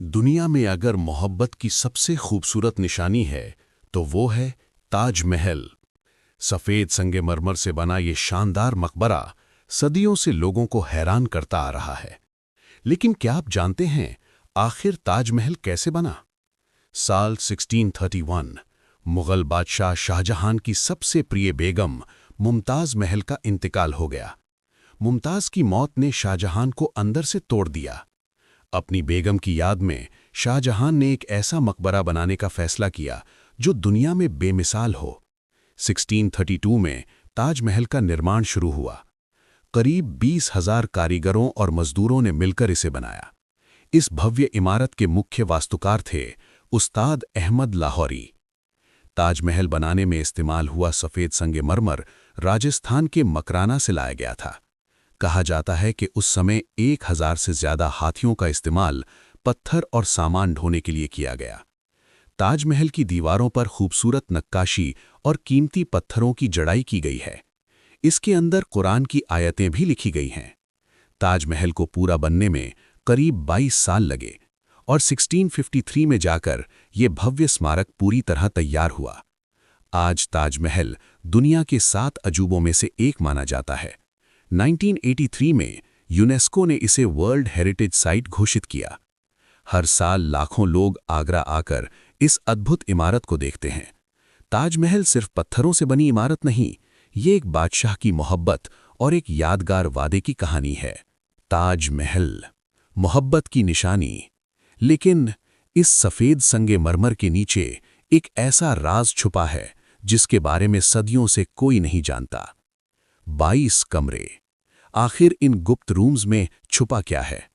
दुनिया में अगर मोहब्बत की सबसे खूबसूरत निशानी है तो वो है ताजमहल। सफ़ेद संगमरमर से बना ये शानदार मकबरा सदियों से लोगों को हैरान करता आ रहा है। लेकिन क्या आप जानते हैं आखिर ताजमहल कैसे बना? साल 1631 मुगल बादशाह शाहजहां की सबसे प्रिय बेगम मुमताज़ महल का इंतकाल हो गया। मुमताज़ की मौत ने शाहजहां को अंदर से तोड़ दिया। अपनी बेगम की याद में शाहजहां ने एक ऐसा मकबरा बनाने का फैसला किया जो दुनिया में बेमिसाल हो। 1632 में ताजमहल का निर्माण शुरू हुआ। करीब 20,000 कारीगरों और मजदूरों ने मिलकर इसे बनाया। इस भव्य इमारत के मुख्य वास्तुकार थे उस्ताद अहमद लाहौरी। ताजमहल बनाने में इस्तेमाल हुआ सफ़ेद संगमरमर राजस्थान के मकराना से लाया गया था। कहा जाता है कि उस समय 1,000 से ज्यादा हाथियों का इस्तेमाल पत्थर और सामान ढोने के लिए किया गया। ताजमहल की दीवारों पर खूबसूरत नक्काशी और कीमती पत्थरों की जड़ाई की गई है। इसके अंदर कुरान की आयतें भी लिखी गई हैं। ताजमहल को पूरा बनने में करीब 22 साल लगे और 1653 में जाकर ये भव्य स्मारक पूरी तरह तैयार हुआ। आज ताजमहल दुनिया के 7 अजूबों में से एक माना जाता है। 1983 में यूनेस्को ने इसे वर्ल्ड हेरिटेज साइट घोषित किया। हर साल लाखों लोग आगरा आकर इस अद्भुत इमारत को देखते हैं। ताजमहल सिर्फ पत्थरों से बनी इमारत नहीं, ये एक बादशाह की मोहब्बत और एक यादगार वादे की कहानी है। ताजमहल, मोहब्बत की निशानी। लेकिन इस सफ़ेद संगमरमर के नीचे एक ऐसा राज छुपा है जिसके बारे में सदियों से कोई नहीं जानता। 22 कमरे। आखिर इन गुप्त रूम्स में छुपा क्या है?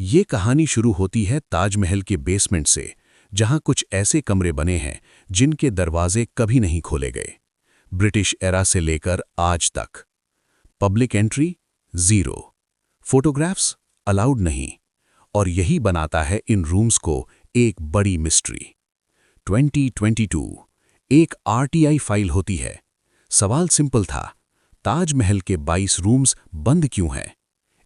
ये कहानी शुरू होती है ताजमहल के बेसमेंट से, जहां कुछ ऐसे कमरे बने हैं जिनके दरवाजे कभी नहीं खोले गए। ब्रिटिश एरा से लेकर आज तक। पब्लिक एंट्री 0, फोटोग्राफ्स अलाउड नहीं, और यही बनाता है इन रूम्स को एक बड़ी मिस्ट्री। 2022 एक आरटीआई फाइल होती है। सवाल सिंपल था, ताजमहल के 22 रूम्स बंद क्यों हैं?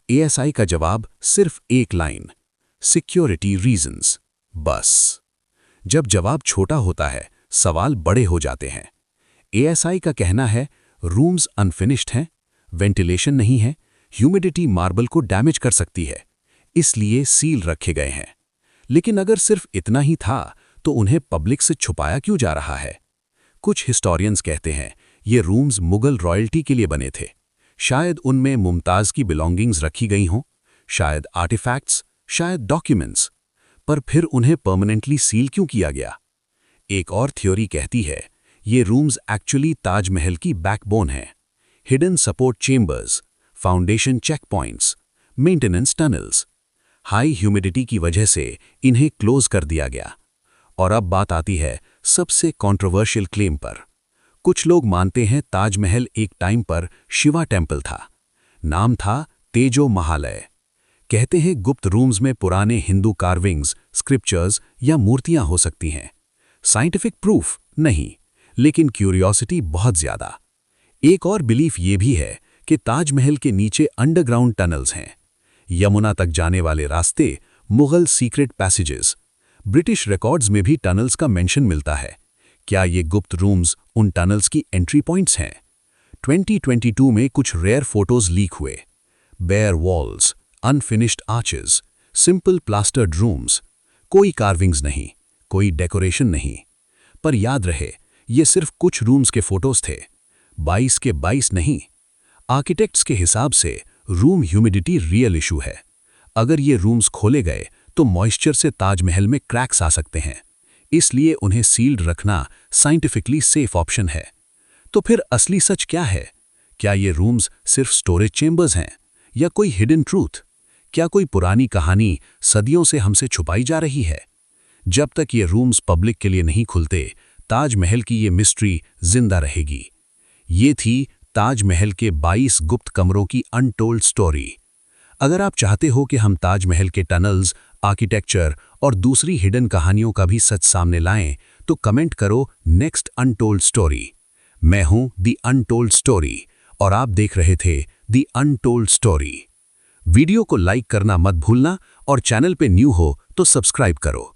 एएसआई का जवाब सिर्फ एक लाइन, सिक्योरिटी रीजंस। बस। जब जवाब छोटा होता है, सवाल बड़े हो जाते हैं। एएसआई का कहना है रूम्स अनफिनिश्ड हैं, वेंटिलेशन नहीं है, ह्यूमिडिटी मार्बल को डैमेज कर सकती है, इसलिए सील रखे गए हैं। लेकिन अगर सिर्फ इतना ही था तो उन्हें पब्लिक से छुपाया क्यों जा रहा है? कुछ हिस्टोरियंस कहते हैं ये रूम्स मुगल रॉयल्टी के लिए बने थे। शायद उनमें मुमताज़ की बिलोंगिंग्स रखी गई हों, शायद आर्टिफैक्ट्स, शायद डॉक्यूमेंट्स। पर फिर उन्हें परमानेंटली सील क्यों किया गया? एक और थ्योरी कहती है ये रूम्स एक्चुअली ताजमहल की बैकबोन हैं। Hidden support chambers, foundation check points, maintenance tunnels. High humidity की वजह से इन्हें क्लोज कर दिया गया। और अब बात आती है सबसे कंट्रोवर्शियल क्लेम पर। कुछ लोग मानते हैं ताजमहल एक टाइम पर शिवा टेम्पल था। नाम था तेजो महालय। कहते हैं गुप्त रूम्स में पुराने हिंदू कार्विंग्स, स्क्रिप्चर्स या मूर्तियां हो सकती हैं। साइंटिफिक प्रूफ नहीं, लेकिन क्यूरियोसिटी बहुत ज्यादा। एक और बिलीफ ये भी है कि ताजमहल के नीचे अंडरग्राउंड टनल्स हैं। यमुना तक जाने वाले रास्ते, Mughal secret passages. British records में भी टनल्स का मेंशन मिलता है। क्या ये गुप्त रूम्स उन टनल्स की एंट्री पॉइंट्स हैं? 2022 में कुछ रेयर फोटोज लीक हुए। Bare walls, unfinished arches, simple plastered rooms. कोई कार्विंग्स नहीं, कोई डेकोरेशन नहीं। पर याद रहे, ये सिर्फ कुछ रूम्स के फोटोज थे। 22 के 22 नहीं। आर्किटेक्ट्स के हिसाब से रूम ह्यूमिडिटी रियल इशू है। अगर ये रूम्स खोले गए तो मॉइस्चर से ताजमहल में क्रैक्स आ सकते हैं, इसलिए उन्हें सील्ड रखना साइंटिफिकली सेफ ऑप्शन है। तो फिर असली सच क्या है? क्या ये रूम्स सिर्फ स्टोरेज चेंबर्स हैं या कोई हिडन ट्रूथ? क्या कोई पुरानी कहानी सदियों से हमसे छुपाई जा रही है? जब तक ये रूम्स पब्लिक के लिए नहीं खुलते, ताजमहल की ये मिस्ट्री जिंदा रहेगी। ये थी ताजमहल के 22 गुप्त कमरों की अनटोल्ड स्टोरी। अगर आप चाहते हो कि हम ताजमहल के टनल्स, आर्किटेक्चर और दूसरी हिडन कहानियों का भी सच सामने लाएं, तो कमेंट करो नेक्स्ट अनटोल्ड स्टोरी। मैं हूं दी अनटोल्ड स्टोरी और आप देख रहे थे दी अनटोल्ड स्टोरी। वीडियो को लाइक करना मत भूलना और चैनल पे न्यू हो तो सब्सक्राइब करो।